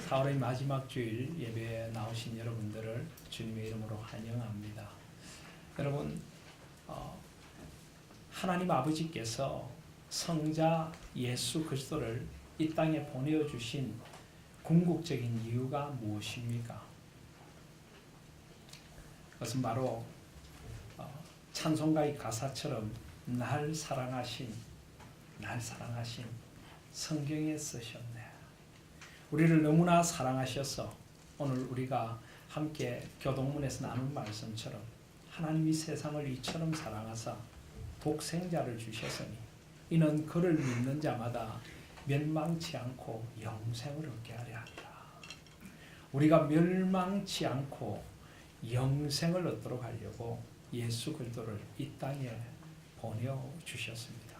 4월의 마지막 주일 예배에 나오신 여러분들을 주님의 이름으로 환영합니다. 여러분, 하나님 아버지께서 성자 예수 그리스도를 이 땅에 보내주신 궁극적인 이유가 무엇입니까? 그것은 바로 찬송가의 가사처럼 날 사랑하신 성경에 쓰셨네. 우리를 너무나 사랑하셔서 오늘 우리가 함께 교동문에서 나눈 말씀처럼 하나님이 세상을 이처럼 사랑하사 독생자를 주셨으니 이는 그를 믿는 자마다 멸망치 않고 영생을 얻게 하려 합니다. 우리가 멸망치 않고 영생을 얻도록 하려고 예수 그리스도를 이 땅에 보내주셨습니다.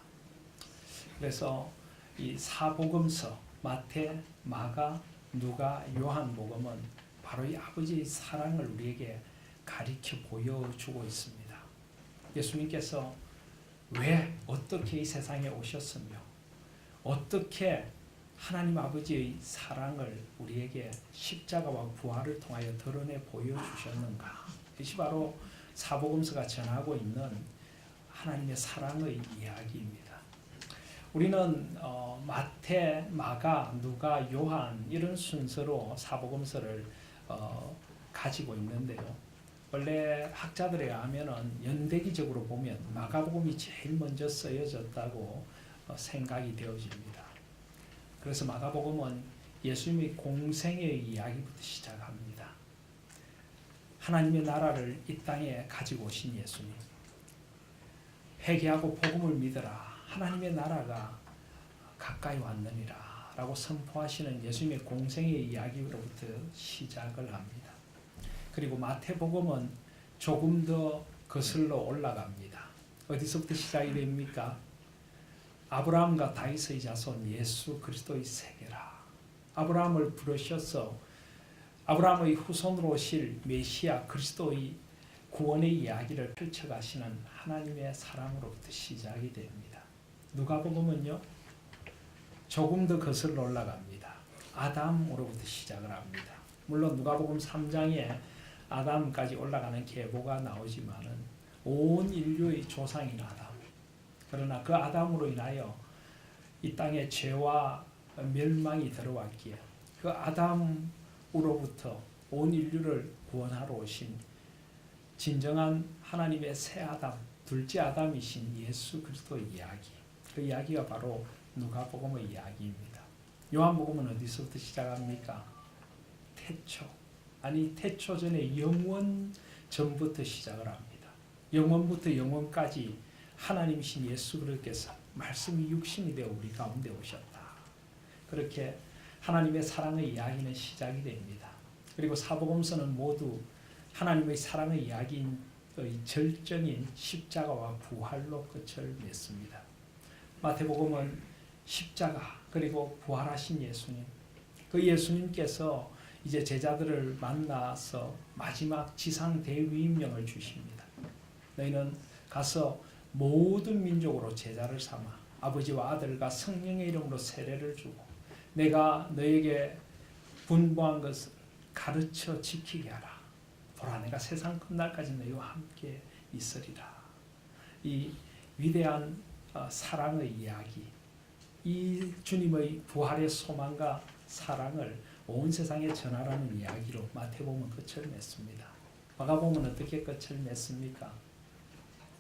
그래서 이 사복음서 마태, 마가, 누가, 요한복음은 바로 이 아버지의 사랑을 우리에게 가리켜 보여주고 있습니다. 예수님께서 왜 어떻게 이 세상에 오셨으며 어떻게 하나님 아버지의 사랑을 우리에게 십자가와 부활을 통하여 드러내 보여주셨는가. 이것이 바로 사복음서가 전하고 있는 하나님의 사랑의 이야기입니다. 우리는 마태, 마가, 누가, 요한 이런 순서로 사복음서를 가지고 있는데요. 원래 학자들에 의하면 연대기적으로 보면 마가복음이 제일 먼저 쓰여졌다고 생각이 되어집니다. 그래서 마가복음은 예수님의 공생의 이야기부터 시작합니다. 하나님의 나라를 이 땅에 가지고 오신 예수님. 회개하고 복음을 믿어라. 하나님의 나라가 가까이 왔느니라 라고 선포하시는 예수님의 공생의 이야기로부터 시작을 합니다. 그리고 마태복음은 조금 더 거슬러 올라갑니다. 어디서부터 시작이 됩니까? 아브라함과 다윗의 자손 예수 그리스도의 세계라. 아브라함을 부르셔서 아브라함의 후손으로 오실 메시아 그리스도의 구원의 이야기를 펼쳐가시는 하나님의 사랑으로부터 시작이 됩니다. 누가복음은요, 조금 더 거슬러 올라갑니다. 아담으로부터 시작을 합니다. 물론 누가복음 3장에 아담까지 올라가는 계보가 나오지만은 온 인류의 조상인 아담. 그러나 그 아담으로 인하여 이 땅에 죄와 멸망이 들어왔기에 그 아담으로부터 온 인류를 구원하러 오신 진정한 하나님의 새 아담, 둘째 아담이신 예수 그리스도의 이야기. 그 이야기가 바로 누가복음의 이야기입니다. 요한복음은 어디서부터 시작합니까? 태초 전에 영원 전부터 시작을 합니다. 영원부터 영원까지 하나님이신 예수 그리스도께서 말씀이 육신이 되어 우리 가운데 오셨다. 그렇게 하나님의 사랑의 이야기는 시작이 됩니다. 그리고 사복음서는 모두 하나님의 사랑의 이야기의 절정인 십자가와 부활로 끝을 맺습니다. 마태복음은 십자가 그리고 부활하신 예수님, 그 예수님께서 이제 제자들을 만나서 마지막 지상 대위임령을 주십니다. 너희는 가서 모든 민족으로 제자를 삼아 아버지와 아들과 성령의 이름으로 세례를 주고 내가 너에게 분부한 것을 가르쳐 지키게 하라. 보라, 내가 세상 끝날까지 너희와 함께 있으리라. 이 위대한 사랑의 이야기, 이 주님의 부활의 소망과 사랑을 온 세상에 전하라는 이야기로 마태복음은 끝을 맺습니다. 마가복음은 어떻게 끝을 맺습니까?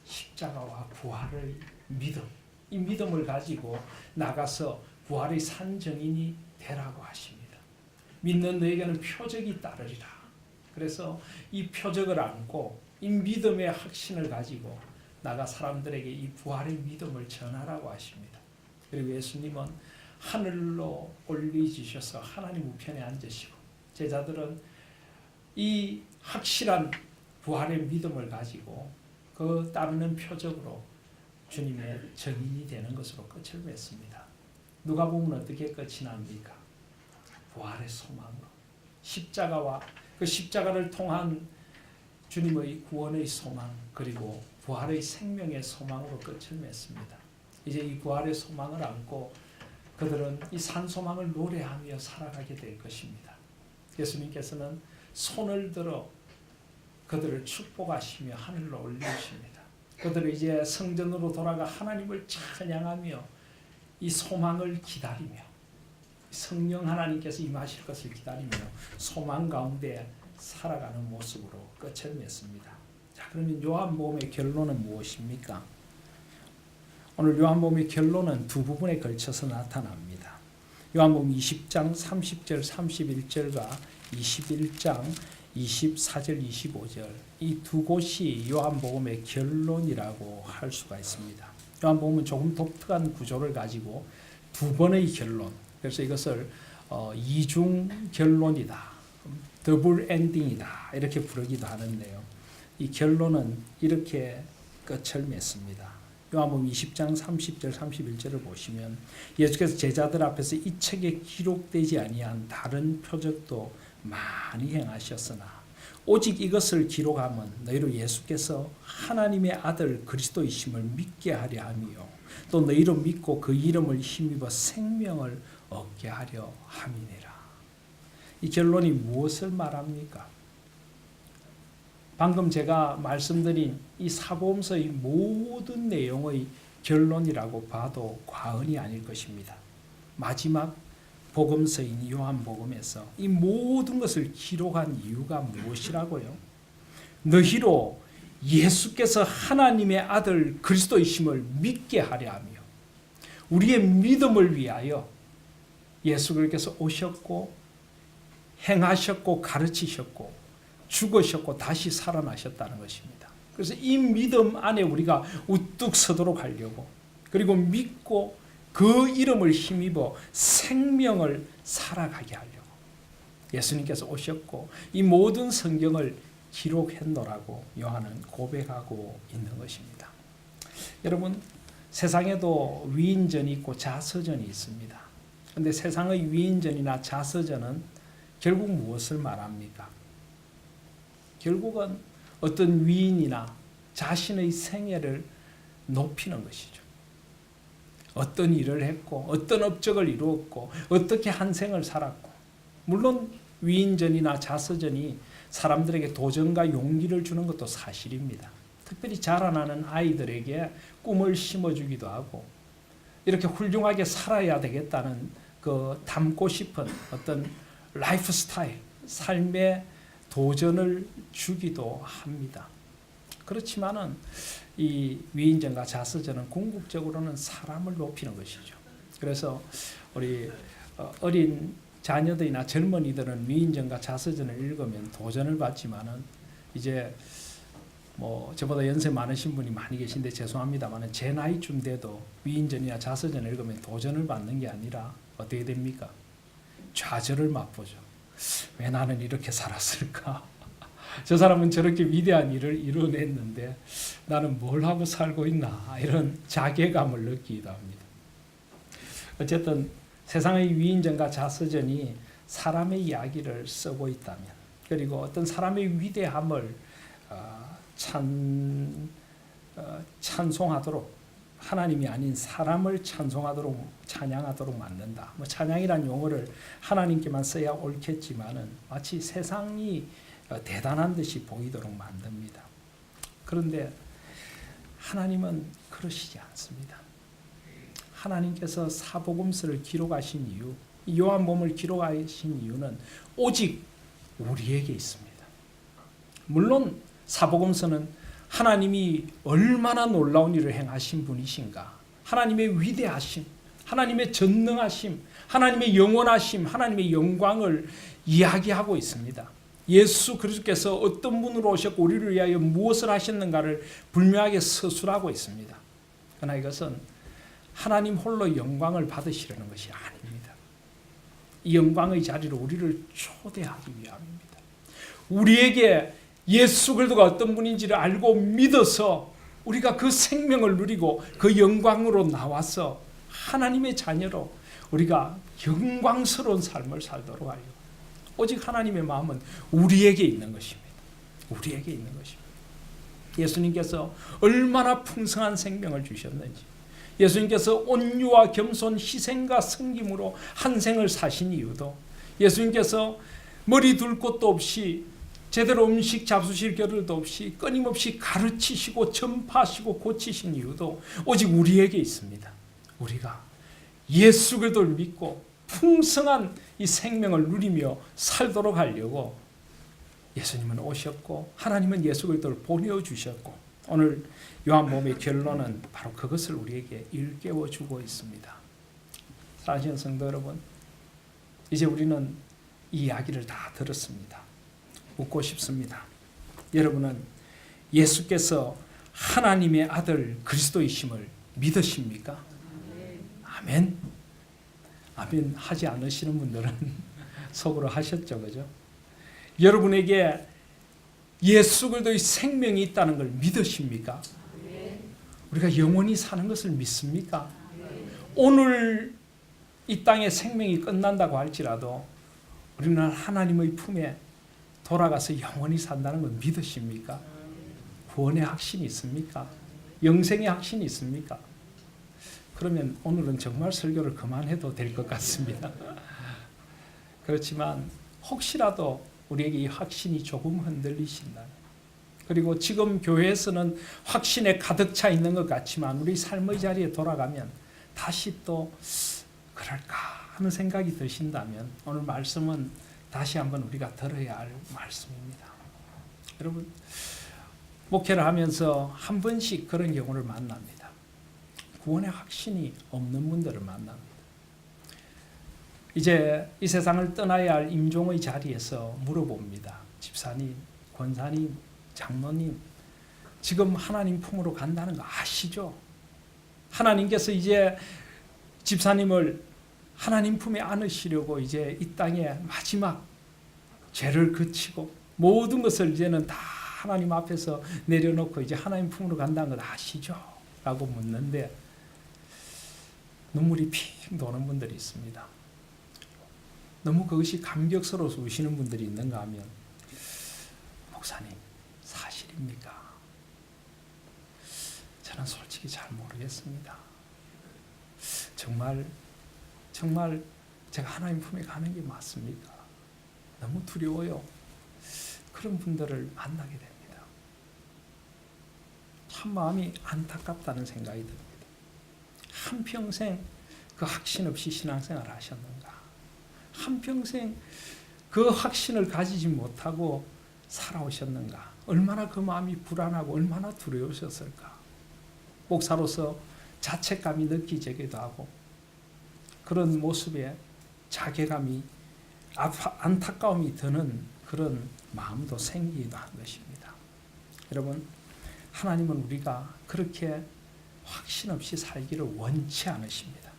십자가와 부활의 믿음, 이 믿음을 가지고 나가서 부활의 산증인이 되라고 하십니다. 믿는 너에게는 표적이 따르리라. 그래서 이 표적을 안고 이 믿음의 확신을 가지고 나가 사람들에게 이 부활의 믿음을 전하라고 하십니다. 그리고 예수님은 하늘로 올리시셔서 하나님 우편에 앉으시고 제자들은 이 확실한 부활의 믿음을 가지고 그 따르는 표적으로 주님의 증인이 되는 것으로 끝을 맺습니다. 누가복음은 어떻게 끝이 납니까? 부활의 소망으로 십자가와 그 십자가를 통한 주님의 구원의 소망 그리고 부활의 생명의 소망으로 끝을 맺습니다. 이제 이 부활의 소망을 안고 그들은 이 산소망을 노래하며 살아가게 될 것입니다. 예수님께서는 손을 들어 그들을 축복하시며 하늘로 올리십니다. 그들은 이제 성전으로 돌아가 하나님을 찬양하며 이 소망을 기다리며 성령 하나님께서 임하실 것을 기다리며 소망 가운데 살아가는 모습으로 끝을 맺습니다. 자, 그러면 요한복음의 결론은 무엇입니까? 오늘 요한복음의 결론은 두 부분에 걸쳐서 나타납니다. 요한복음 20장 30절 31절과 21장 24절 25절 이 두 곳이 요한복음의 결론이라고 할 수가 있습니다. 요한복음은 조금 독특한 구조를 가지고 두 번의 결론, 그래서 이것을 이중 결론이다, 더블 엔딩이다 이렇게 부르기도 하는데요. 이 결론은 이렇게 끝을 맺습니다. 요한복음 20장 30절 31절을 보시면 예수께서 제자들 앞에서 이 책에 기록되지 아니한 다른 표적도 많이 행하셨으나 오직 이것을 기록하면 너희로 예수께서 하나님의 아들 그리스도이심을 믿게 하려 하며 또 너희로 믿고 그 이름을 힘입어 생명을 얻게 하려 함이니라. 이 결론이 무엇을 말합니까? 방금 제가 말씀드린 이 사복음서의 모든 내용의 결론이라고 봐도 과언이 아닐 것입니다. 마지막 복음서인 요한복음에서 이 모든 것을 기록한 이유가 무엇이라고요? 너희로 예수께서 하나님의 아들 그리스도이심을 믿게 하려 하며 우리의 믿음을 위하여 예수께서 오셨고 행하셨고 가르치셨고 죽으셨고 다시 살아나셨다는 것입니다. 그래서 이 믿음 안에 우리가 우뚝 서도록 하려고 그리고 믿고 그 이름을 힘입어 생명을 살아가게 하려고 예수님께서 오셨고 이 모든 성경을 기록했노라고 요한은 고백하고 있는 것입니다. 여러분, 세상에도 위인전이 있고 자서전이 있습니다. 그런데 세상의 위인전이나 자서전은 결국 무엇을 말합니까? 결국은 어떤 위인이나 자신의 생애를 높이는 것이죠. 어떤 일을 했고 어떤 업적을 이루었고 어떻게 한 생을 살았고 물론 위인전이나 자서전이 사람들에게 도전과 용기를 주는 것도 사실입니다. 특별히 자라나는 아이들에게 꿈을 심어주기도 하고 이렇게 훌륭하게 살아야 되겠다는 그 담고 싶은 어떤 라이프 스타일, 삶의 도전을 주기도 합니다. 그렇지만은 이 위인전과 자서전은 궁극적으로는 사람을 높이는 것이죠. 그래서 우리 어린 자녀들이나 젊은이들은 위인전과 자서전을 읽으면 도전을 받지만은 이제 뭐 저보다 연세 많으신 분이 많이 계신데 죄송합니다만은 제 나이쯤 돼도 위인전이나 자서전을 읽으면 도전을 받는 게 아니라 어떻게 됩니까? 좌절을 맛보죠. 왜 나는 이렇게 살았을까? 저 사람은 저렇게 위대한 일을 이뤄냈는데 나는 뭘 하고 살고 있나? 이런 자괴감을 느끼기도 합니다. 어쨌든 세상의 위인전과 자서전이 사람의 이야기를 쓰고 있다면 그리고 어떤 사람의 위대함을 찬송하도록 하나님이 아닌 사람을 찬양하도록 만든다. 뭐 찬양이란 용어를 하나님께만 써야 옳겠지만은 마치 세상이 대단한 듯이 보이도록 만듭니다. 그런데 하나님은 그러시지 않습니다. 하나님께서 사복음서를 기록하신 이유, 요한복음을 기록하신 이유는 오직 우리에게 있습니다. 물론 사복음서는 하나님이 얼마나 놀라운 일을 행하신 분이신가, 하나님의 위대하심, 하나님의 전능하심, 하나님의 영원하심, 하나님의 영광을 이야기하고 있습니다. 예수 그리스도께서 어떤 분으로 오셨고 우리를 위하여 무엇을 하셨는가를 분명하게 서술하고 있습니다. 그러나 이것은 하나님 홀로 영광을 받으시려는 것이 아닙니다. 이 영광의 자리로 우리를 초대하기 위함입니다. 우리에게 예수 그리스도가 어떤 분인지를 알고 믿어서 우리가 그 생명을 누리고 그 영광으로 나와서 하나님의 자녀로 우리가 영광스러운 삶을 살도록 하려 오직 하나님의 마음은 우리에게 있는 것입니다. 우리에게 있는 것입니다. 예수님께서 얼마나 풍성한 생명을 주셨는지, 예수님께서 온유와 겸손, 희생과 섬김으로 한 생을 사신 이유도, 예수님께서 머리 둘 곳도 없이 제대로 음식 잡수실 겨를도 없이 끊임없이 가르치시고 전파하시고 고치신 이유도 오직 우리에게 있습니다. 우리가 예수 그리스도를 믿고 풍성한 이 생명을 누리며 살도록 하려고 예수님은 오셨고 하나님은 예수 그리스도를 보내주셨고 오늘 요한복음의 결론은 바로 그것을 우리에게 일깨워주고 있습니다. 사랑하는 성도 여러분, 이제 우리는 이 이야기를 다 들었습니다. 묻고 싶습니다. 여러분은 예수께서 하나님의 아들 그리스도이심을 믿으십니까? 아멘. 아멘 하지 않으시는 분들은 속으로 하셨죠, 그죠? 여러분에게 예수 그리스도의 생명이 있다는 걸 믿으십니까? 우리가 영원히 사는 것을 믿습니까? 오늘 이 땅의 생명이 끝난다고 할지라도 우리는 하나님의 품에 돌아가서 영원히 산다는 걸 믿으십니까? 구원의 확신이 있습니까? 영생의 확신이 있습니까? 그러면 오늘은 정말 설교를 그만해도 될 것 같습니다. 그렇지만 혹시라도 우리에게 이 확신이 조금 흔들리신다면, 그리고 지금 교회에서는 확신에 가득 차 있는 것 같지만 우리 삶의 자리에 돌아가면 다시 또 그럴까 하는 생각이 드신다면 오늘 말씀은 다시 한번 우리가 들어야 할 말씀입니다. 여러분, 목회를 하면서 한 번씩 그런 경우를 만납니다. 구원의 확신이 없는 분들을 만납니다. 이제 이 세상을 떠나야 할 임종의 자리에서 물어봅니다. 집사님, 권사님, 장로님, 지금 하나님 품으로 간다는 거 아시죠? 하나님께서 이제 집사님을 하나님 품에 안으시려고 이제 이 땅에 마지막 죄를 그치고 모든 것을 이제는 다 하나님 앞에서 내려놓고 이제 하나님 품으로 간다는 걸 아시죠? 라고 묻는데 눈물이 핑 도는 분들이 있습니다. 너무 그것이 감격스러워서 우시는 분들이 있는가 하면 목사님, 사실입니까? 저는 솔직히 잘 모르겠습니다. 정말 제가 하나님 품에 가는 게 맞습니까? 너무 두려워요. 그런 분들을 만나게 됩니다. 참 마음이 안타깝다는 생각이 듭니다. 한평생 그 확신 없이 신앙생활을 하셨는가? 한평생 그 확신을 가지지 못하고 살아오셨는가? 얼마나 그 마음이 불안하고 얼마나 두려우셨을까? 목사로서 자책감이 느끼지기도 하고 그런 모습에 자괴감이 안타까움이 드는 그런 마음도 생기기도 한 것입니다. 여러분, 하나님은 우리가 그렇게 확신 없이 살기를 원치 않으십니다.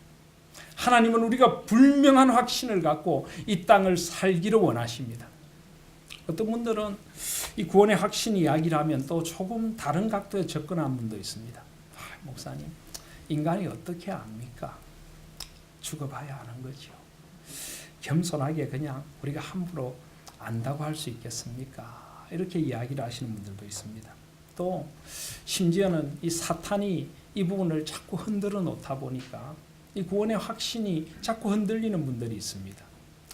하나님은 우리가 분명한 확신을 갖고 이 땅을 살기를 원하십니다. 어떤 분들은 이 구원의 확신 이야기를 하면 또 조금 다른 각도에 접근하는 분도 있습니다. 목사님, 인간이 어떻게 압니까? 죽어봐야 아는 거죠. 겸손하게 그냥 우리가 함부로 안다고 할 수 있겠습니까? 이렇게 이야기를 하시는 분들도 있습니다. 또 심지어는 이 사탄이 이 부분을 자꾸 흔들어 놓다 보니까 이 구원의 확신이 자꾸 흔들리는 분들이 있습니다.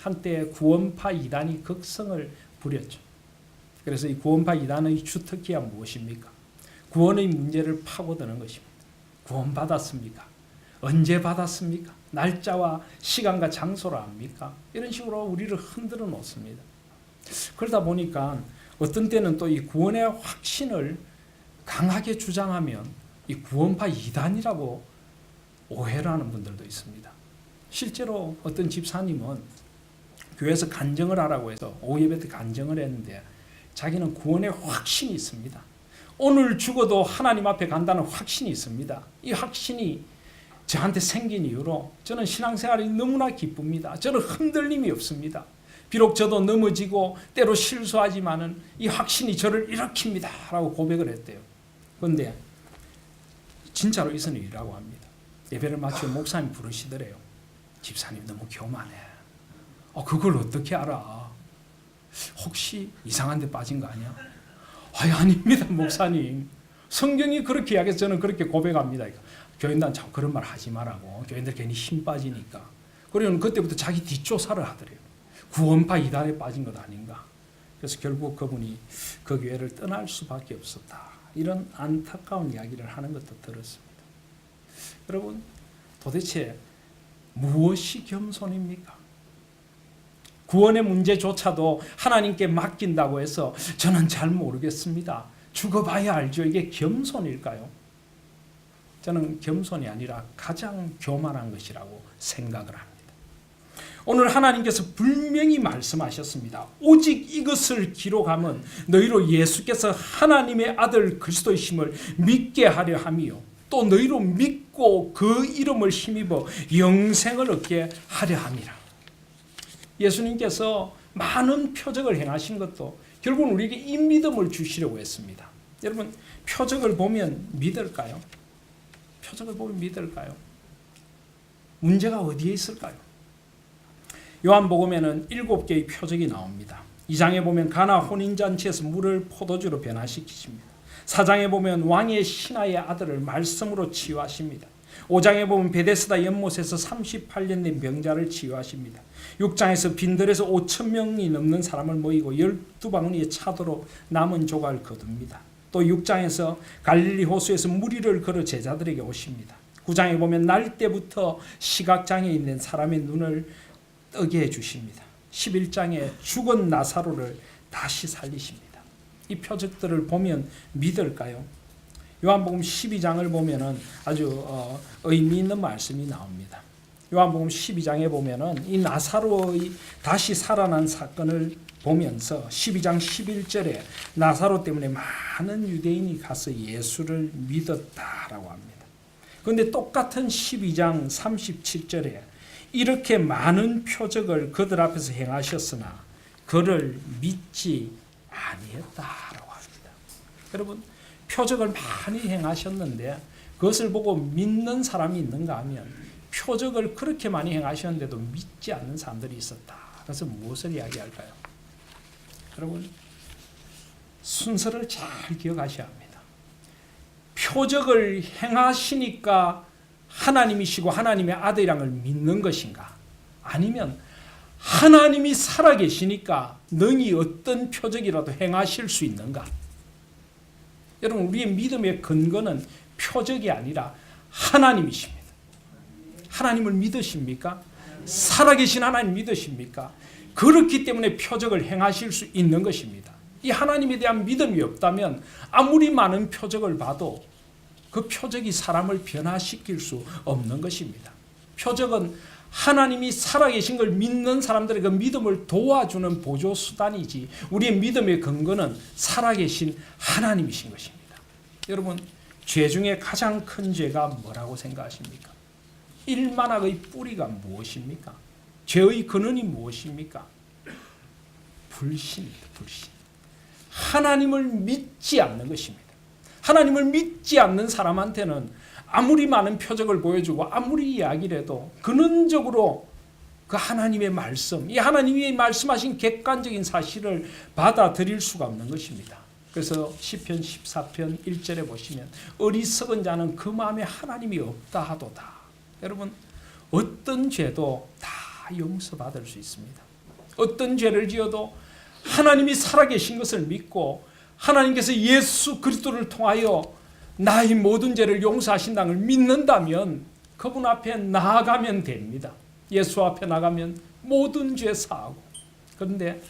한때 구원파 이단이 극성을 부렸죠. 그래서 이 구원파 이단의 주특기가 무엇입니까? 구원의 문제를 파고드는 것입니다. 구원받았습니까? 언제 받았습니까? 날짜와 시간과 장소를 압니까? 이런 식으로 우리를 흔들어 놓습니다. 그러다 보니까 어떤 때는 또 이 구원의 확신을 강하게 주장하면 이 구원파 이단이라고 오해를 하는 분들도 있습니다. 실제로 어떤 집사님은 교회에서 간증을 하라고 해서 오후 예배 때 간증을 했는데 자기는 구원의 확신이 있습니다. 오늘 죽어도 하나님 앞에 간다는 확신이 있습니다. 이 확신이 저한테 생긴 이후로 저는 신앙생활이 너무나 기쁩니다. 저는 흔들림이 없습니다. 비록 저도 넘어지고 때로 실수하지만은 이 확신이 저를 일으킵니다. 라고 고백을 했대요. 그런데 진짜로 있은 일이라고 합니다. 예배를 마치고 목사님 부르시더래요. 집사님 너무 교만해. 그걸 어떻게 알아? 혹시 이상한 데 빠진 거 아니야? 아닙니다, 목사님. 성경이 그렇게 이야기해서 저는 그렇게 고백합니다. 교인단 자꾸 그런 말 하지 말라고. 교인들 괜히 힘 빠지니까. 그러면 그때부터 자기 뒷조사를 하더래요. 구원파 이단에 빠진 것 아닌가. 그래서 결국 그분이 그 교회를 떠날 수밖에 없었다. 이런 안타까운 이야기를 하는 것도 들었습니다. 여러분, 도대체 무엇이 겸손입니까? 구원의 문제조차도 하나님께 맡긴다고 해서 저는 잘 모르겠습니다. 죽어봐야 알죠. 이게 겸손일까요? 저는 겸손이 아니라 가장 교만한 것이라고 생각을 합니다. 오늘 하나님께서 분명히 말씀하셨습니다. 오직 이것을 기록하면 너희로 예수께서 하나님의 아들 그리스도이심을 믿게 하려 함이요 또 너희로 믿고 그 이름을 힘입어 영생을 얻게 하려 함이라. 예수님께서 많은 표적을 행하신 것도 결국은 우리에게 이 믿음을 주시려고 했습니다. 여러분, 표적을 보면 믿을까요? 표적을 보면 믿을까요? 문제가 어디에 있을까요? 요한복음에는 7개의 표적이 나옵니다. 2장에 보면 가나 혼인잔치에서 물을 포도주로 변화시키십니다. 4장에 보면 왕의 신하의 아들을 말씀으로 치유하십니다. 5장에 보면 베데스다 연못에서 38년 된 병자를 치유하십니다. 6장에서 빈들에서 5,000명이 넘는 사람을 모이고 12바구니의 차도로 남은 조각을 거둡니다. 또 6장에서 갈릴리 호수에서 무리를 걸어 제자들에게 오십니다. 9장에 보면 날 때부터 시각장애인 된 사람의 눈을 뜨게 해주십니다. 11장에 죽은 나사로를 다시 살리십니다. 이 표적들을 보면 믿을까요? 요한복음 12장을 보면은 아주 의미 있는 말씀이 나옵니다. 요한복음 12장에 보면은 이 나사로의 다시 살아난 사건을 보면서 12장 11절에 나사로 때문에 많은 유대인이 가서 예수를 믿었다라고 합니다. 그런데 똑같은 12장 37절에 이렇게 많은 표적을 그들 앞에서 행하셨으나 그를 믿지 아니했다라고 합니다. 여러분, 표적을 많이 행하셨는데 그것을 보고 믿는 사람이 있는가 하면 표적을 그렇게 많이 행하셨는데도 믿지 않는 사람들이 있었다. 그래서 무엇을 이야기할까요? 여러분, 순서를 잘 기억하셔야 합니다. 표적을 행하시니까 하나님이시고 하나님의 아들이랑을 믿는 것인가? 아니면 하나님이 살아계시니까 능히 어떤 표적이라도 행하실 수 있는가? 여러분, 우리의 믿음의 근거는 표적이 아니라 하나님이십니다. 하나님을 믿으십니까? 살아계신 하나님 믿으십니까? 그렇기 때문에 표적을 행하실 수 있는 것입니다. 이 하나님에 대한 믿음이 없다면 아무리 많은 표적을 봐도 그 표적이 사람을 변화시킬 수 없는 것입니다. 표적은 하나님이 살아계신 걸 믿는 사람들의 그 믿음을 도와주는 보조수단이지 우리의 믿음의 근거는 살아계신 하나님이신 것입니다. 여러분, 죄 중에 가장 큰 죄가 뭐라고 생각하십니까? 일만학의 뿌리가 무엇입니까? 죄의 근원이 무엇입니까? 불신입니다. 불신. 하나님을 믿지 않는 것입니다. 하나님을 믿지 않는 사람한테는 아무리 많은 표적을 보여주고 아무리 이야기를 해도 근원적으로 그 하나님의 말씀, 이 하나님이 말씀하신 객관적인 사실을 받아들일 수가 없는 것입니다. 그래서 시편 14편 1절에 보시면 어리석은 자는 그 마음에 하나님이 없다 하도다. 여러분, 어떤 죄도 다 용서받을 수 있습니다. 어떤 죄를 지어도 하나님이 살아계신 것을 믿고 하나님께서 예수 그리스도를 통하여 나의 모든 죄를 용서하신다는 걸 믿는다면 그분 앞에 나아가면 됩니다. 예수 앞에 나가면 모든 죄 사하고. 그런데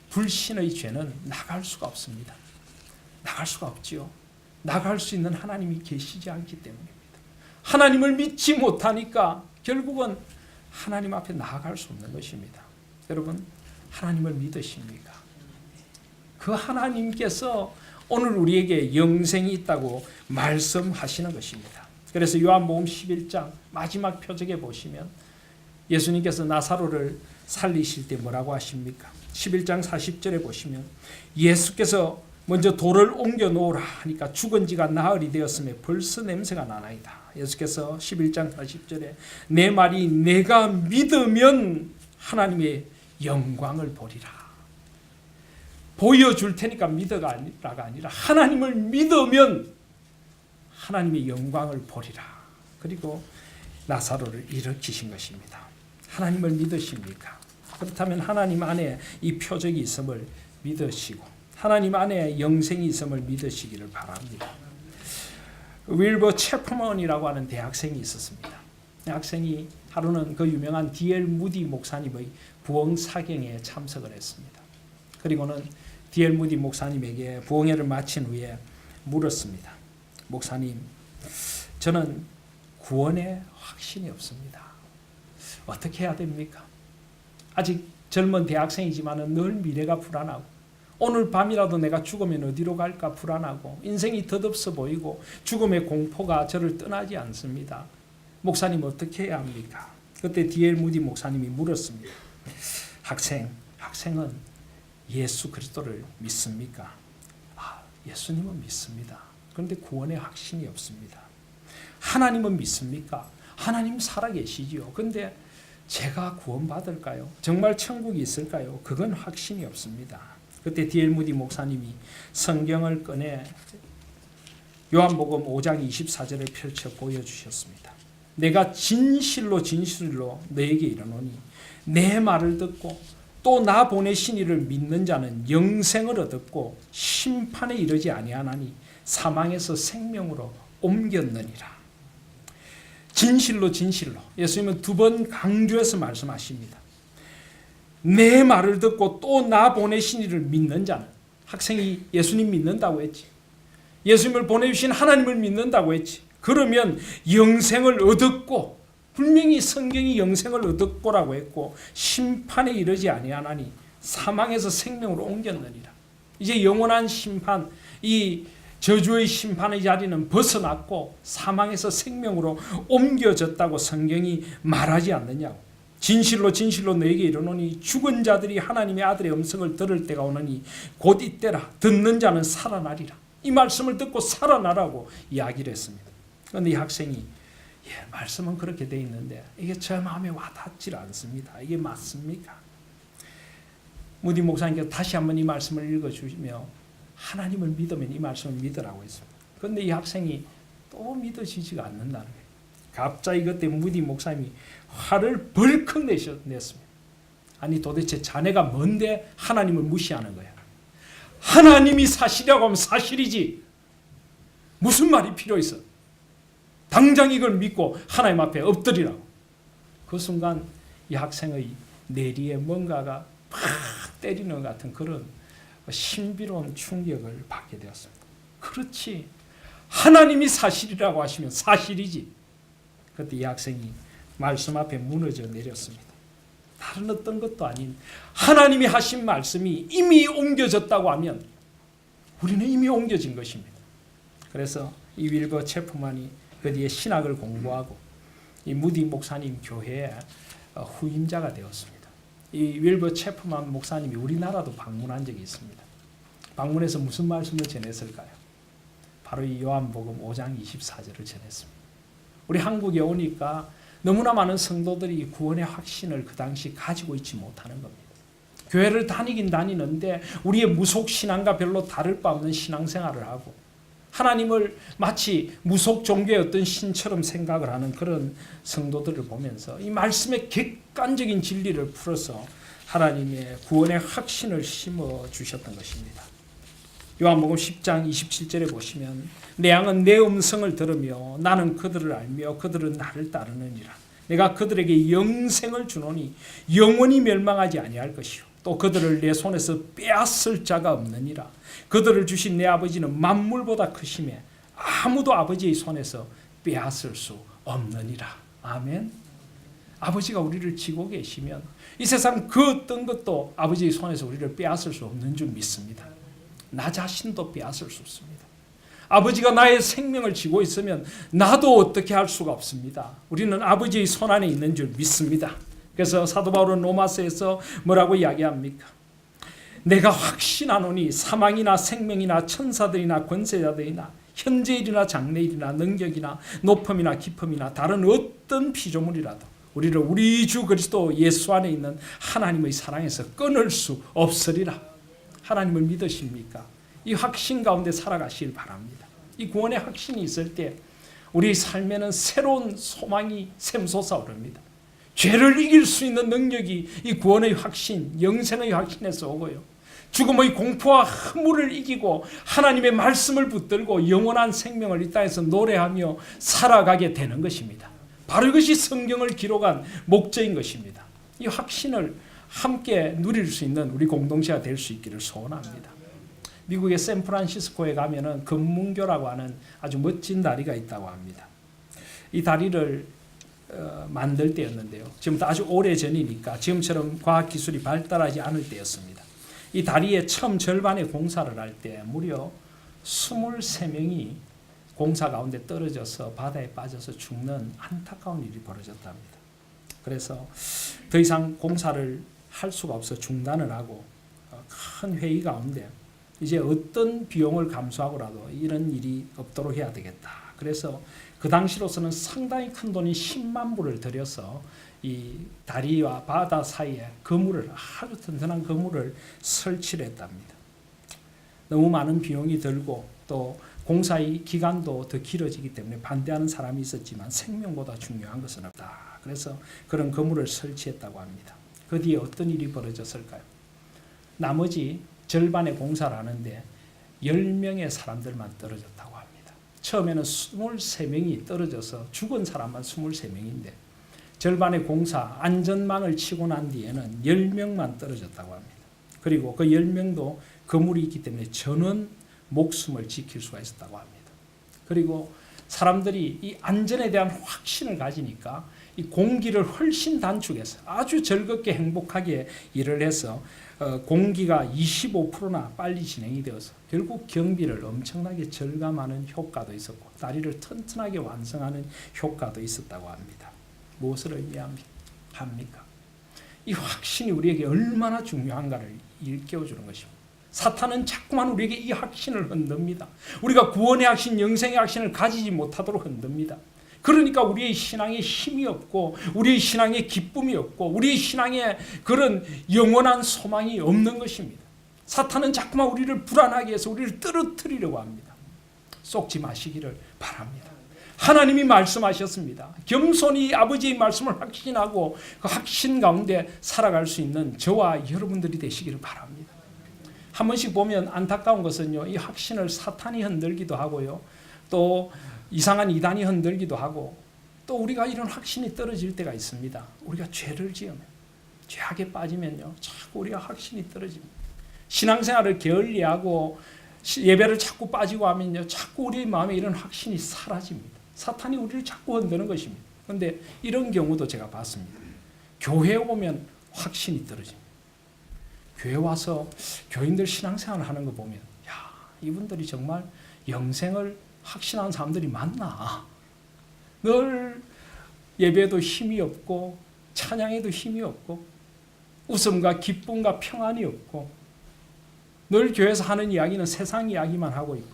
불신의 죄는 나갈 수가 없습니다. 나갈 수가 없지요. 나갈 수 있는 하나님이 계시지 않기 때문입니다. 하나님을 믿지 못하니까 결국은 하나님 앞에 나아갈 수 없는 것입니다. 여러분, 하나님을 믿으십니까? 그 하나님께서 오늘 우리에게 영생이 있다고 말씀하시는 것입니다. 그래서 요한복음 11장 마지막 표적에 보시면 예수님께서 나사로를 살리실 때 뭐라고 하십니까? 11장 40절에 보시면 예수께서 먼저 돌을 옮겨 놓으라 하니까 죽은 지가 나흘이 되었음에 벌써 냄새가 나나이다. 예수께서 11장 40절에 내 말이 내가 믿으면 하나님의 영광을 보리라. 보여줄 테니까 믿어가 아니라 하나님을 믿으면 하나님의 영광을 보리라. 그리고 나사로를 일으키신 것입니다. 하나님을 믿으십니까? 그렇다면 하나님 안에 이 표적이 있음을 믿으시고 하나님 안에 영생이 있음을 믿으시기를 바랍니다. 윌버 체프먼이라고 하는 대학생이 있었습니다. 학생이 하루는 그 유명한 D.L. 무디 목사님의 부흥사경에 참석을 했습니다. 그리고는 D.L. 무디 목사님에게 부흥회를 마친 후에 물었습니다. 목사님, 저는 구원에 확신이 없습니다. 어떻게 해야 됩니까? 아직 젊은 대학생이지만 늘 미래가 불안하고 오늘 밤이라도 내가 죽으면 어디로 갈까 불안하고 인생이 덧없어 보이고 죽음의 공포가 저를 떠나지 않습니다. 목사님 어떻게 해야 합니까? 그때 D.L. 무디 목사님이 물었습니다. 학생은 예수 그리스도를 믿습니까? 예수님은 믿습니다. 그런데 구원에 확신이 없습니다. 하나님은 믿습니까? 하나님 살아계시지요. 그런데 제가 구원받을까요? 정말 천국이 있을까요? 그건 확신이 없습니다. 그때 D.L. 무디 목사님이 성경을 꺼내 요한복음 5장 24절을 펼쳐 보여주셨습니다. 내가 진실로 너에게 이르노니 내 말을 듣고 또 나 보내신 이를 믿는 자는 영생을 얻었고 심판에 이르지 아니하나니 사망에서 생명으로 옮겼느니라. 진실로 예수님은 2번 강조해서 말씀하십니다. 내 말을 듣고 또 나 보내신 이를 믿는 자는, 학생이 예수님 믿는다고 했지, 예수님을 보내주신 하나님을 믿는다고 했지, 그러면 영생을 얻었고, 분명히 성경이 영생을 얻었고라고 했고 심판에 이르지 아니하나니 사망에서 생명으로 옮겼느니라. 이제 영원한 심판, 이 저주의 심판의 자리는 벗어났고 사망에서 생명으로 옮겨졌다고 성경이 말하지 않느냐고. 진실로 너에게 이르노니 죽은 자들이 하나님의 아들의 음성을 들을 때가 오느니 곧 이때라. 듣는 자는 살아나리라. 이 말씀을 듣고 살아나라고 이야기를 했습니다. 그런데 이 학생이 말씀은 그렇게 돼 있는데 이게 제 마음에 와닿지 않습니다. 이게 맞습니까? 무디 목사님께서 다시 한번 이 말씀을 읽어주시며 하나님을 믿으면 이 말씀을 믿으라고 했습니다. 그런데 이 학생이 또 믿어지지가 않는다는 거예요. 갑자기 그때 무디 목사님이 화를 벌컥 냈습니다. 아니 도대체 자네가 뭔데 하나님을 무시하는 거야? 하나님이 사실이라고 하면 사실이지. 무슨 말이 필요 있어? 당장 이걸 믿고 하나님 앞에 엎드리라고. 그 순간 이 학생의 내리에 뭔가가 팍 때리는 것 같은 그런 신비로운 충격을 받게 되었습니다. 그렇지. 하나님이 사실이라고 하시면 사실이지. 그때 이 학생이 말씀 앞에 무너져 내렸습니다. 다른 어떤 것도 아닌 하나님이 하신 말씀이 이미 옮겨졌다고 하면 우리는 이미 옮겨진 것입니다. 그래서 이 윌버 체프만이 그 뒤에 신학을 공부하고 이 무디 목사님 교회의 후임자가 되었습니다. 이 윌버 체프만 목사님이 우리나라도 방문한 적이 있습니다. 방문해서 무슨 말씀을 전했을까요? 바로 이 요한복음 5장 24절을 전했습니다. 우리 한국에 오니까 너무나 많은 성도들이 구원의 확신을 그 당시 가지고 있지 못하는 겁니다. 교회를 다니긴 다니는데 우리의 무속 신앙과 별로 다를 바 없는 신앙생활을 하고 하나님을 마치 무속 종교의 어떤 신처럼 생각을 하는 그런 성도들을 보면서 이 말씀의 객관적인 진리를 풀어서 하나님의 구원의 확신을 심어 주셨던 것입니다. 요한복음 10장 27절에 보시면 내 양은 내 음성을 들으며 나는 그들을 알며 그들은 나를 따르느니라. 내가 그들에게 영생을 주노니 영원히 멸망하지 아니할 것이요 또 그들을 내 손에서 빼앗을 자가 없느니라. 그들을 주신 내 아버지는 만물보다 크심에 아무도 아버지의 손에서 빼앗을 수 없느니라. 아멘. 아버지가 우리를 지고 계시면 이 세상 그 어떤 것도 아버지의 손에서 우리를 빼앗을 수 없는 줄 믿습니다. 나 자신도 빼앗을 수 없습니다. 아버지가 나의 생명을 쥐고 있으면 나도 어떻게 할 수가 없습니다. 우리는 아버지의 손 안에 있는 줄 믿습니다. 그래서 사도 바울은 로마서에서 뭐라고 이야기합니까? 내가 확신하노니 사망이나 생명이나 천사들이나 권세자들이나 현재일이나 장래일이나 능력이나 높음이나 깊음이나 다른 어떤 피조물이라도 우리를 우리 주 그리스도 예수 안에 있는 하나님의 사랑에서 끊을 수 없으리라. 하나님을 믿으십니까? 이 확신 가운데 살아가시길 바랍니다. 이 구원의 확신이 있을 때 우리 삶에는 새로운 소망이 샘솟아 오릅니다. 죄를 이길 수 있는 능력이 이 구원의 확신, 영생의 확신에서 오고요. 죽음의 공포와 허물을 이기고 하나님의 말씀을 붙들고 영원한 생명을 이 땅에서 노래하며 살아가게 되는 것입니다. 바로 이것이 성경을 기록한 목적인 것입니다. 이 확신을 함께 누릴 수 있는 우리 공동체가 될 수 있기를 소원합니다. 미국의 샌프란시스코에 가면은 금문교라고 하는 아주 멋진 다리가 있다고 합니다. 이 다리를 만들 때였는데요. 지금부터 아주 오래 전이니까 지금처럼 과학기술이 발달하지 않을 때였습니다. 이 다리의 처음 절반의 공사를 할 때 무려 23명이 공사 가운데 떨어져서 바다에 빠져서 죽는 안타까운 일이 벌어졌답니다. 그래서 더 이상 공사를 할 수가 없어 중단을 하고 큰 회의 가운데 이제 어떤 비용을 감수하고라도 이런 일이 없도록 해야 되겠다. 그래서 그 당시로서는 상당히 큰 돈인 10만 불을 들여서 이 다리와 바다 사이에 그물을, 아주 튼튼한 그물을 설치를 했답니다. 너무 많은 비용이 들고 또 공사의 기간도 더 길어지기 때문에 반대하는 사람이 있었지만 생명보다 중요한 것은 없다. 그래서 그런 그물을 설치했다고 합니다. 그 뒤에 어떤 일이 벌어졌을까요? 나머지 절반의 공사를 하는데 10명의 사람들만 떨어졌다고 합니다. 처음에는 23명이 떨어져서 죽은 사람만 23명인데 절반의 공사, 안전망을 치고 난 뒤에는 10명만 떨어졌다고 합니다. 그리고 그 10명도 그물이 있기 때문에 전원 목숨을 지킬 수가 있었다고 합니다. 그리고 사람들이 이 안전에 대한 확신을 가지니까 이 공기를 훨씬 단축해서 아주 즐겁게 행복하게 일을 해서 공기가 25%나 빨리 진행이 되어서 결국 경비를 엄청나게 절감하는 효과도 있었고 다리를 튼튼하게 완성하는 효과도 있었다고 합니다. 무엇을 의미합니까? 이 확신이 우리에게 얼마나 중요한가를 일깨워주는 것입니다. 사탄은 자꾸만 우리에게 이 확신을 흔듭니다. 우리가 구원의 확신, 영생의 확신을 가지지 못하도록 흔듭니다. 그러니까 우리의 신앙에 힘이 없고 우리의 신앙에 기쁨이 없고 우리의 신앙에 그런 영원한 소망이 없는 것입니다. 사탄은 자꾸만 우리를 불안하게 해서 우리를 떨어뜨리려고 합니다. 속지 마시기를 바랍니다. 하나님이 말씀하셨습니다. 겸손히 아버지의 말씀을 확신하고 그 확신 가운데 살아갈 수 있는 저와 여러분들이 되시기를 바랍니다. 한 번씩 보면 안타까운 것은요, 이 확신을 사탄이 흔들기도 하고요, 또 이상한 이단이 흔들기도 하고, 또 우리가 이런 확신이 떨어질 때가 있습니다. 우리가 죄를 지으면, 죄악에 빠지면요, 자꾸 우리가 확신이 떨어집니다. 신앙생활을 게을리하고 예배를 자꾸 빠지고 하면요, 자꾸 우리 마음에 이런 확신이 사라집니다. 사탄이 우리를 자꾸 흔드는 것입니다. 그런데 이런 경우도 제가 봤습니다. 교회에 오면 확신이 떨어집니다. 교회 와서 교인들 신앙생활을 하는 거 보면, 야, 이분들이 정말 영생을 확신하는 사람들이 많나? 늘 예배도 힘이 없고 찬양에도 힘이 없고 웃음과 기쁨과 평안이 없고 늘 교회에서 하는 이야기는 세상 이야기만 하고 있고,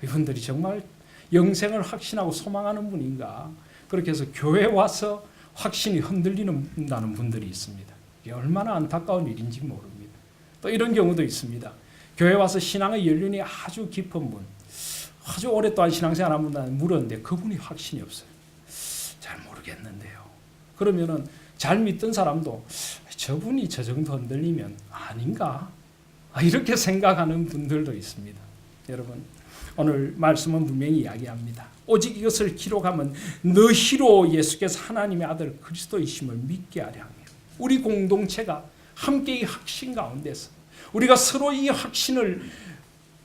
이분들이 정말 영생을 확신하고 소망하는 분인가? 그렇게 해서 교회 와서 확신이 흔들리는 분들이 있습니다. 이게 얼마나 안타까운 일인지 모릅니다. 또 이런 경우도 있습니다. 교회 와서 신앙의 연륜이 아주 깊은 분, 아주 오랫동안 신앙생활 한 분한테 물었는데 그분이 확신이 없어요. 잘 모르겠는데요. 그러면은 잘 믿던 사람도 저분이 저 정도 흔들리면 아닌가? 이렇게 생각하는 분들도 있습니다. 여러분, 오늘 말씀은 분명히 이야기합니다. 오직 이것을 기록하면 너희로 예수께서 하나님의 아들 그리스도이심을 믿게 하려 하며, 우리 공동체가 함께 이 확신 가운데서 우리가 서로 이 확신을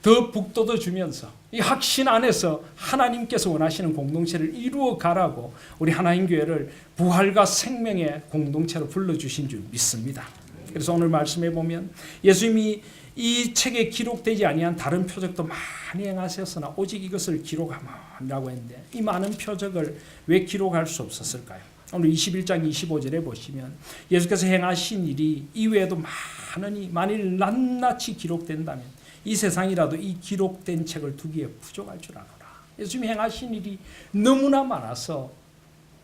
더 북돋워 주면서 이 확신 안에서 하나님께서 원하시는 공동체를 이루어 가라고 우리 하나님 교회를 부활과 생명의 공동체로 불러주신 줄 믿습니다. 그래서 오늘 말씀해 보면 예수님이 이 책에 기록되지 아니한 다른 표적도 많이 행하셨으나 오직 이것을 기록하라고 했는데, 이 많은 표적을 왜 기록할 수 없었을까요? 오늘 21장 25절에 보시면 예수께서 행하신 일이 이외에도 많으니 만일 낱낱이 기록된다면 이 세상이라도 이 기록된 책을 두기에 부족할 줄 아노라. 예수님이 행하신 일이 너무나 많아서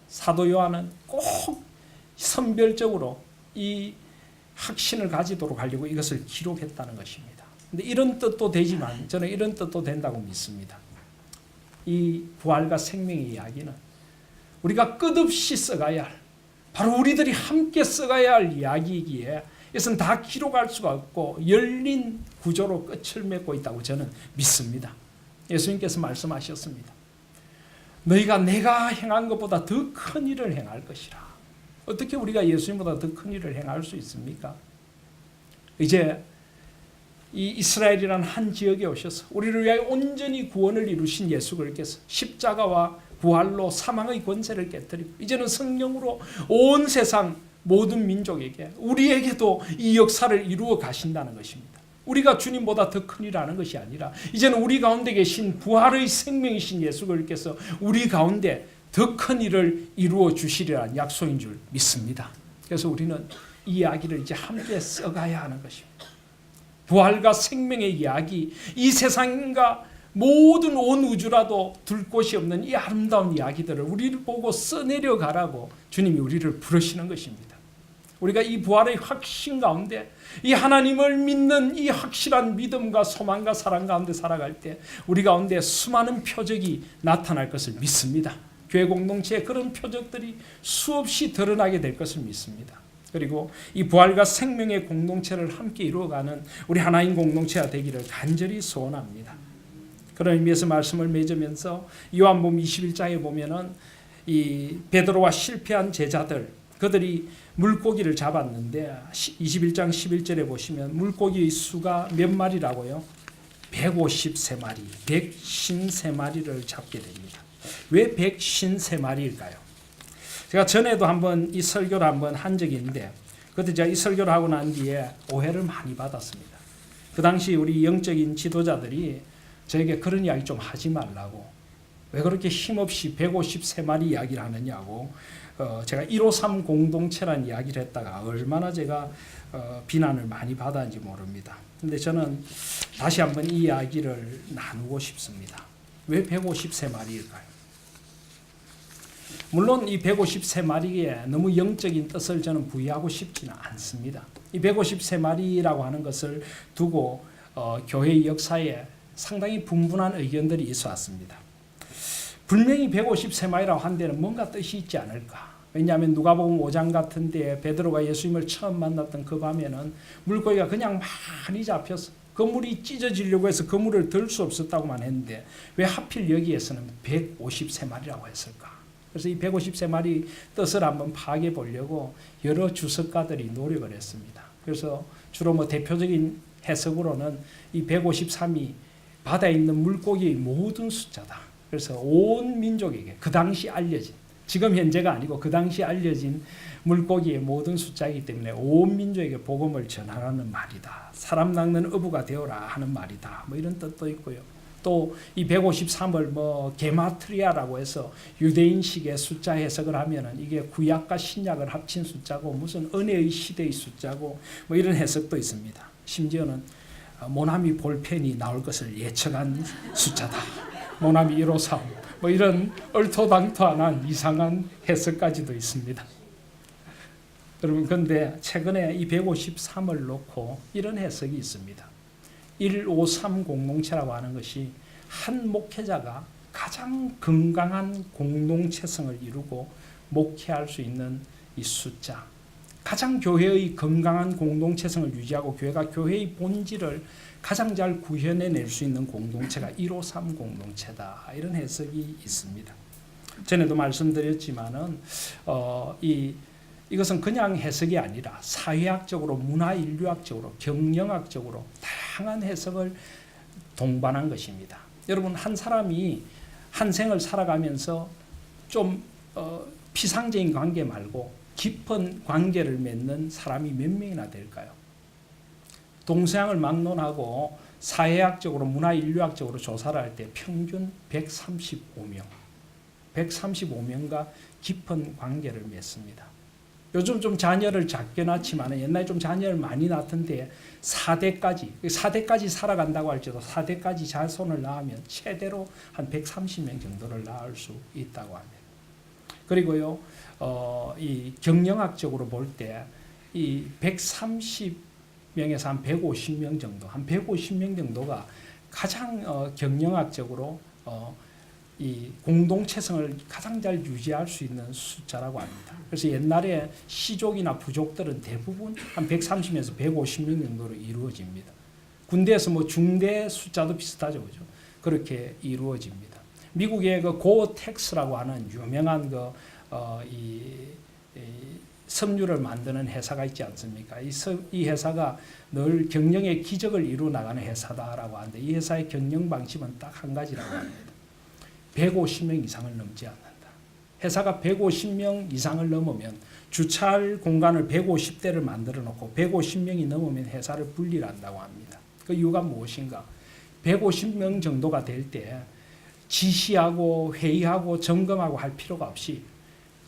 사도 요한은 꼭 선별적으로 이 확신을 가지도록 하려고 이것을 기록했다는 것입니다. 근데 이런 뜻도 되지만 저는 이런 뜻도 된다고 믿습니다. 이 부활과 생명의 이야기는 우리가 끝없이 써가야 할, 바로 우리들이 함께 써가야 할 이야기이기에 이것은 다 기록할 수가 없고 열린 구조로 끝을 맺고 있다고 저는 믿습니다. 예수님께서 말씀하셨습니다. 너희가 내가 행한 것보다 더 큰 일을 행할 것이라. 어떻게 우리가 예수님보다 더 큰 일을 행할 수 있습니까? 이제 이 이스라엘이라는 한 지역에 오셔서 우리를 위하여 온전히 구원을 이루신 예수 그리스도께서 십자가와 부활로 사망의 권세를 깨뜨리고 이제는 성령으로 온 세상 모든 민족에게 우리에게도 이 역사를 이루어 가신다는 것입니다. 우리가 주님보다 더 큰 일을 하는 것이 아니라 이제는 우리 가운데 계신 부활의 생명이신 예수 그리스도께서 우리 가운데 더 큰 일을 이루어 주시리라는 약속인 줄 믿습니다. 그래서 우리는 이 이야기를 이제 함께 써가야 하는 것입니다. 부활과 생명의 이야기, 이 세상과 모든 온 우주라도 둘 곳이 없는 이 아름다운 이야기들을 우리를 보고 써내려 가라고 주님이 우리를 부르시는 것입니다. 우리가 이 부활의 확신 가운데 이 하나님을 믿는 이 확실한 믿음과 소망과 사랑 가운데 살아갈 때 우리 가운데 수많은 표적이 나타날 것을 믿습니다. 교회 공동체에 그런 표적들이 수없이 드러나게 될 것을 믿습니다. 그리고 이 부활과 생명의 공동체를 함께 이루어가는 우리 하나님 공동체가 되기를 간절히 소원합니다. 그런 의미에서 말씀을 맺으면서 요한복음 21장에 보면은 이 베드로와 실패한 제자들 그들이 물고기를 잡았는데 21장 11절에 보시면 물고기의 수가 몇 마리라고요? 153마리, 153마리를 잡게 됩니다. 왜 153마리일까요? 제가 전에도 한번 이 설교를 한번 한 적이 있는데 그때 제가 이 설교를 하고 난 뒤에 오해를 많이 받았습니다. 그 당시 우리 영적인 지도자들이 저에게 그런 이야기 좀 하지 말라고 왜 그렇게 힘없이 153마리 이야기를 하느냐고 제가 153 공동체라는 이야기를 했다가 얼마나 제가 비난을 많이 받았는지 모릅니다. 근데 저는 다시 한번 이 이야기를 나누고 싶습니다. 왜 153마리일까요? 물론 이 153마리에 너무 영적인 뜻을 저는 부여하고 싶지는 않습니다. 이 153마리라고 하는 것을 두고 교회의 역사에 상당히 분분한 의견들이 있어 왔습니다. 분명히 153마리라고 한 데는 뭔가 뜻이 있지 않을까. 왜냐하면 누가복음 5장 같은 데 베드로가 예수님을 처음 만났던 그 밤에는 물고기가 그냥 많이 잡혀서 그물이 찢어지려고 해서 그물을 들 수 없었다고만 했는데 왜 하필 여기에서는 153마리라고 했을까. 그래서 이 153마리 뜻을 한번 파악해 보려고 여러 주석가들이 노력을 했습니다. 그래서 주로 대표적인 해석으로는 이 153이 바다에 있는 물고기의 모든 숫자다. 그래서 온 민족에게 그 당시 알려진 지금 현재가 아니고 그 당시 알려진 물고기의 모든 숫자이기 때문에 온 민족에게 복음을 전하라는 말이다. 사람 낚는 어부가 되어라 하는 말이다. 이런 뜻도 있고요. 또 이 153을 게마트리아라고 해서 유대인식의 숫자 해석을 하면은 이게 구약과 신약을 합친 숫자고 무슨 은혜의 시대의 숫자고 이런 해석도 있습니다. 심지어는 모나미 볼펜이 나올 것을 예측한 숫자다. 모나미 153 이런 얼토당토한 이상한 해석까지도 있습니다. 여러분 그런데 최근에 이 153을 놓고 이런 해석이 있습니다. 153 공동체라고 하는 것이 한 목회자가 가장 건강한 공동체성을 이루고 목회할 수 있는 이 숫자, 가장 교회의 건강한 공동체성을 유지하고 교회가 교회의 본질을 가장 잘 구현해낼 수 있는 공동체가 153 공동체다. 이런 해석이 있습니다. 전에도 말씀드렸지만은 이것은 그냥 해석이 아니라 사회학적으로, 문화인류학적으로, 경영학적으로 다양한 해석을 동반한 것입니다. 여러분 한 사람이 한 생을 살아가면서 좀 피상적인 관계 말고 깊은 관계를 맺는 사람이 몇 명이나 될까요? 동서양을 막론하고 사회학적으로, 문화인류학적으로 조사를 할 때 평균 135명, 135명과 깊은 관계를 맺습니다. 요즘 좀 자녀를 작게 낳지만 옛날에 좀 자녀를 많이 낳던데 4대까지 살아간다고 할지도 4대까지 자손을 낳으면 최대로 한 130명 정도를 낳을 수 있다고 합니다. 그리고요, 이 경영학적으로 볼 때 이 130명에서 한 150명 정도, 한 150명 정도가 가장 경영학적으로 이 공동체성을 가장 잘 유지할 수 있는 숫자라고 합니다. 그래서 옛날에 시족이나 부족들은 대부분 한 130에서 150명 정도로 이루어집니다. 군대에서 뭐 중대 숫자도 비슷하죠, 그죠? 그렇게 이루어집니다. 미국의 그 고텍스라고 하는 유명한 섬유를 만드는 회사가 있지 않습니까? 이 회사가 늘 경영의 기적을 이루 나가는 회사다라고 하는데 이 회사의 경영 방식은 딱 한 가지라고 합니다. 150명 이상을 넘지 않는다. 회사가 150명 이상을 넘으면 주차할 공간을 150대를 만들어 놓고 150명이 넘으면 회사를 분리한다고 합니다. 그 이유가 무엇인가? 150명 정도가 될 때 지시하고 회의하고 점검하고 할 필요가 없이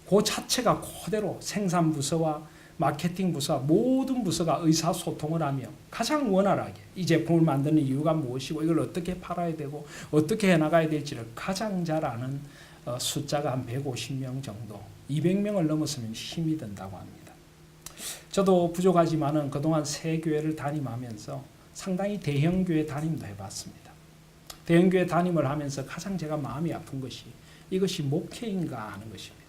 그 자체가 그대로 생산부서와 마케팅 부서와 모든 부서가 의사소통을 하며 가장 원활하게 이 제품을 만드는 이유가 무엇이고 이걸 어떻게 팔아야 되고 어떻게 해나가야 될지를 가장 잘 아는 숫자가 한 150명 정도, 200명을 넘었으면 힘이 든다고 합니다. 저도 부족하지만은 그동안 새 교회를 담임하면서 상당히 대형교회 담임도 해봤습니다. 대형교회 담임을 하면서 가장 제가 마음이 아픈 것이 이것이 목회인가 하는 것입니다.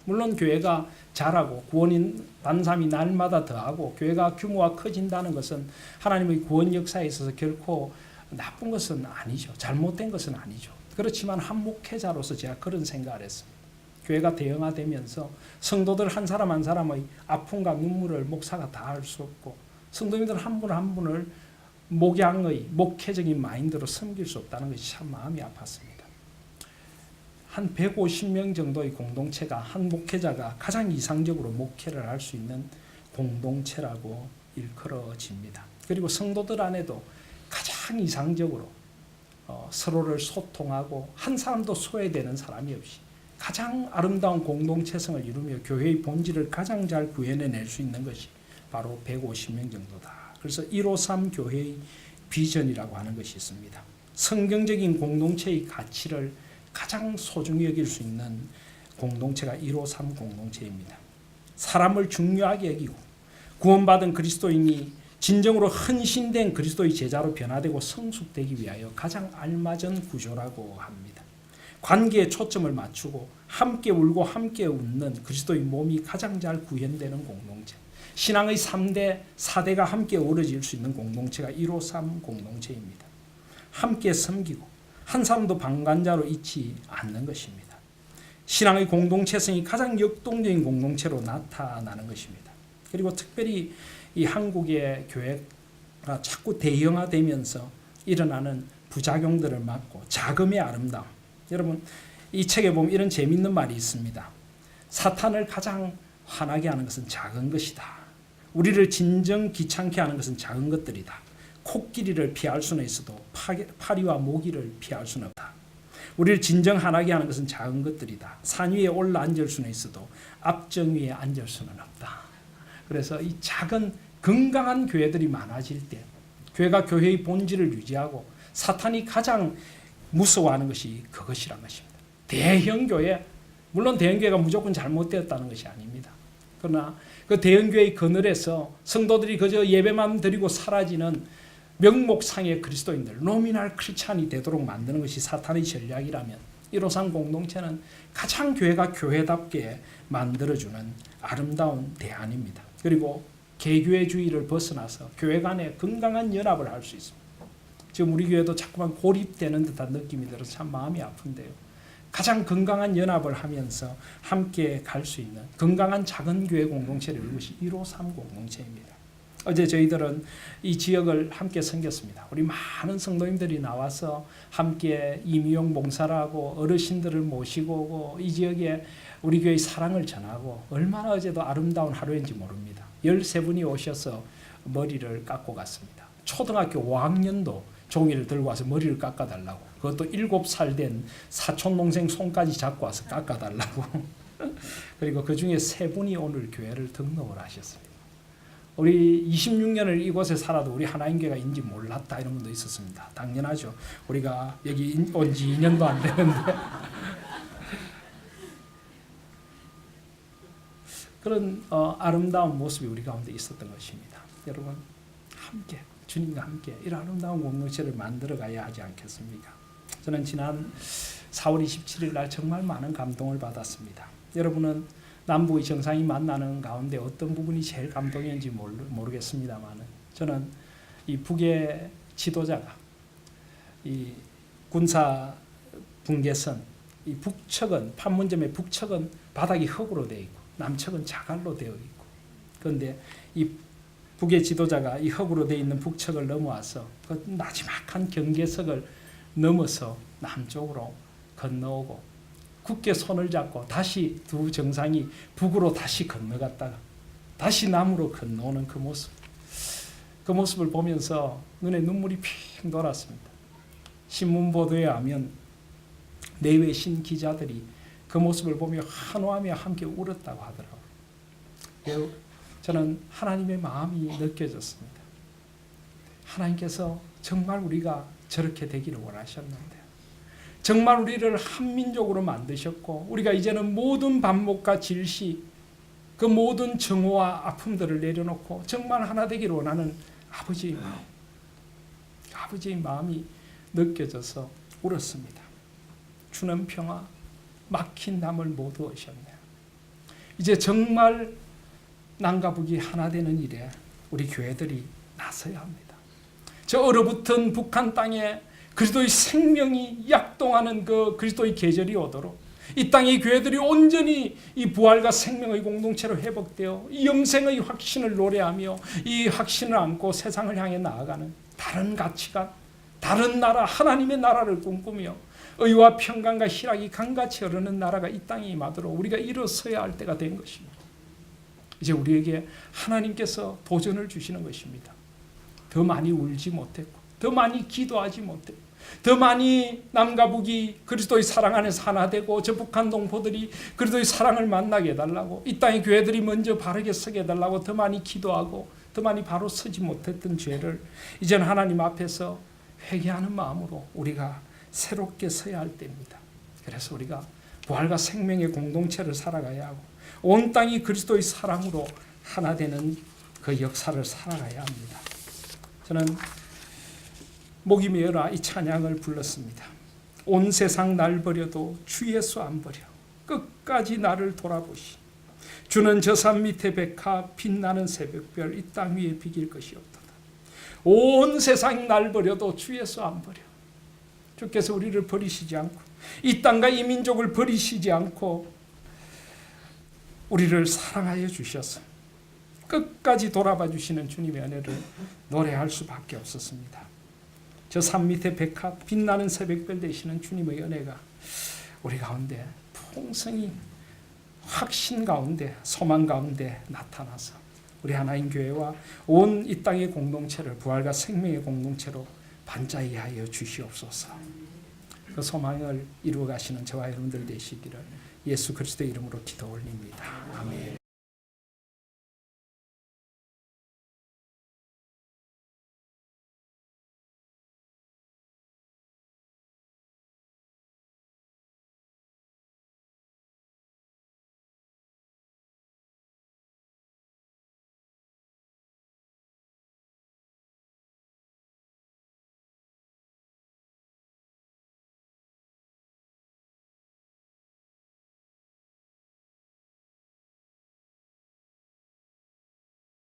물론 교회가 자라고 구원인 반삼이 날마다 더하고 교회가 규모가 커진다는 것은 하나님의 구원 역사에 있어서 결코 나쁜 것은 아니죠. 잘못된 것은 아니죠. 그렇지만 한 목회자로서 제가 그런 생각을 했습니다. 교회가 대형화되면서 성도들 한 사람 한 사람의 아픔과 눈물을 목사가 다 알 수 없고 성도님들 한 분 한 분을 목양의 목회적인 마인드로 섬길 수 없다는 것이 참 마음이 아팠습니다. 한 150명 정도의 공동체가 한 목회자가 가장 이상적으로 목회를 할 수 있는 공동체라고 일컬어집니다. 그리고 성도들 안에도 가장 이상적으로 서로를 소통하고 한 사람도 소외되는 사람이 없이 가장 아름다운 공동체성을 이루며 교회의 본질을 가장 잘 구현해낼 수 있는 것이 바로 150명 정도다. 그래서 153 교회의 비전이라고 하는 것이 있습니다. 성경적인 공동체의 가치를 가장 소중히 여길 수 있는 공동체가 153 공동체입니다. 사람을 중요하게 여기고 구원받은 그리스도인이 진정으로 헌신된 그리스도의 제자로 변화되고 성숙되기 위하여 가장 알맞은 구조라고 합니다. 관계에 초점을 맞추고 함께 울고 함께 웃는 그리스도의 몸이 가장 잘 구현되는 공동체. 신앙의 3대, 4대가 함께 어우러질 수 있는 공동체가 153 공동체입니다. 함께 섬기고 한 사람도 방관자로 있지 않는 것입니다. 신앙의 공동체성이 가장 역동적인 공동체로 나타나는 것입니다. 그리고 특별히 이 한국의 교회가 자꾸 대형화되면서 일어나는 부작용들을 막고 자금의 아름다움. 여러분 이 책에 보면 이런 재미있는 말이 있습니다. 사탄을 가장 화나게 하는 것은 작은 것이다. 우리를 진정 귀찮게 하는 것은 작은 것들이다. 코끼리를 피할 수는 있어도 파리와 모기를 피할 수는 없다. 우리를 진정 화나게 하는 것은 작은 것들이다. 산 위에 올라 앉을 수는 있어도 앞정 위에 앉을 수는 없다. 그래서 이 작은 건강한 교회들이 많아질 때 교회가 교회의 본질을 유지하고 사탄이 가장 무서워하는 것이 그것이란 것입니다. 대형교회, 물론 대형교회가 무조건 잘못되었다는 것이 아닙니다. 그러나 그 대형교회의 그늘에서 성도들이 그저 예배만 드리고 사라지는 명목상의 그리스도인들, 노미널 크리스찬이 되도록 만드는 것이 사탄의 전략이라면 153 공동체는 가장 교회가 교회답게 만들어주는 아름다운 대안입니다. 그리고 개교회주의를 벗어나서 교회 간의 건강한 연합을 할 수 있습니다. 지금 우리 교회도 자꾸만 고립되는 듯한 느낌이 들어서 참 마음이 아픈데요. 가장 건강한 연합을 하면서 함께 갈 수 있는 건강한 작은 교회 공동체를 이루는 것이 153 공동체입니다. 어제 저희들은 이 지역을 함께 섬겼습니다. 우리 많은 성도님들이 나와서 함께 임의용 봉사를 하고 어르신들을 모시고 오고 이 지역에 우리 교회의 사랑을 전하고 얼마나 어제도 아름다운 하루인지 모릅니다. 13분이 오셔서 머리를 깎고 갔습니다. 초등학교 5학년도 종이를 들고 와서 머리를 깎아달라고. 그것도 7살 된 사촌 동생 손까지 잡고 와서 깎아달라고. 그리고 그 중에 3분이 오늘 교회를 등록을 하셨습니다. 우리 26년을 이곳에 살아도 우리 하나님교회가 인지 몰랐다 이런 분도 있었습니다. 당연하죠. 우리가 여기 온 지 2년도 안 되는데 그런 아름다운 모습이 우리 가운데 있었던 것입니다. 여러분 함께 주님과 함께 이런 아름다운 공동체를 만들어 가야 하지 않겠습니까? 저는 지난 4월 27일 날 정말 많은 감동을 받았습니다. 여러분은 남북의 정상이 만나는 가운데 어떤 부분이 제일 감동이었는지 모르겠습니다만 저는 이 북의 지도자가 이 군사 분계선, 이 북측은 판문점의 북측은 바닥이 흙으로 되어 있고 남측은 자갈로 되어 있고, 그런데 이 북의 지도자가 이 흙으로 되어 있는 북측을 넘어와서 그 나지막한 경계석을 넘어서 남쪽으로 건너오고 굳게 손을 잡고 다시 두 정상이 북으로 다시 건너갔다가 다시 남으로 건너오는 그 모습을 보면서 눈에 눈물이 핑 돌았습니다. 신문 보도에 하면 내외신 기자들이 그 모습을 보며 환호하며 함께 울었다고 하더라고요. 저는 하나님의 마음이 느껴졌습니다. 하나님께서 정말 우리가 저렇게 되기를 원하셨는데, 정말 우리를 한민족으로 만드셨고 우리가 이제는 모든 반목과 질시, 그 모든 정오와 아픔들을 내려놓고 정말 하나 되기를 원하는 아버지의 마음이 느껴져서 울었습니다. 주는 평화, 막힌 담을 모두 오셨네요. 이제 정말 남과 북이 하나 되는 일에 우리 교회들이 나서야 합니다. 저 얼어붙은 북한 땅에 그리스도의 생명이 약동하는 그 그리스도의 계절이 오도록 이 땅의 교회들이 온전히 이 부활과 생명의 공동체로 회복되어 이 영생의 확신을 노래하며 이 확신을 안고 세상을 향해 나아가는 다른 가치관, 다른 나라, 하나님의 나라를 꿈꾸며 의와 평강과 희락이 강같이 흐르는 나라가 이 땅에 임하도록 우리가 일어서야 할 때가 된 것입니다. 이제 우리에게 하나님께서 도전을 주시는 것입니다. 더 많이 울지 못했고, 더 많이 기도하지 못했고, 더 많이 남과 북이 그리스도의 사랑 안에서 하나 되고 저 북한 동포들이 그리스도의 사랑을 만나게 해달라고, 이 땅의 교회들이 먼저 바르게 서게 해달라고 더 많이 기도하고 더 많이 바로 서지 못했던 죄를 이제는 하나님 앞에서 회개하는 마음으로 우리가 새롭게 서야 할 때입니다. 그래서 우리가 부활과 생명의 공동체를 살아가야 하고 온 땅이 그리스도의 사랑으로 하나 되는 그 역사를 살아가야 합니다. 저는 목이 메어라 이 찬양을 불렀습니다. 온 세상 날 버려도 주 예수 안 버려 끝까지 나를 돌아보시. 주는 저 산 밑에 백합 빛나는 새벽별 이 땅 위에 비길 것이 없도다. 온 세상 날 버려도 주 예수 안 버려. 주께서 우리를 버리시지 않고 이 땅과 이 민족을 버리시지 않고 우리를 사랑하여 주셔서 끝까지 돌아봐 주시는 주님의 은혜를 노래할 수밖에 없었습니다. 저 산 밑에 백합 빛나는 새벽별 되시는 주님의 은혜가 우리 가운데 풍성히 확신 가운데 소망 가운데 나타나서 우리 하나님 교회와 온 이 땅의 공동체를 부활과 생명의 공동체로 반짝이게 하여 주시옵소서. 그 소망을 이루어 가시는 저와 여러분들 되시기를 예수 그리스도의 이름으로 기도 올립니다. 아멘.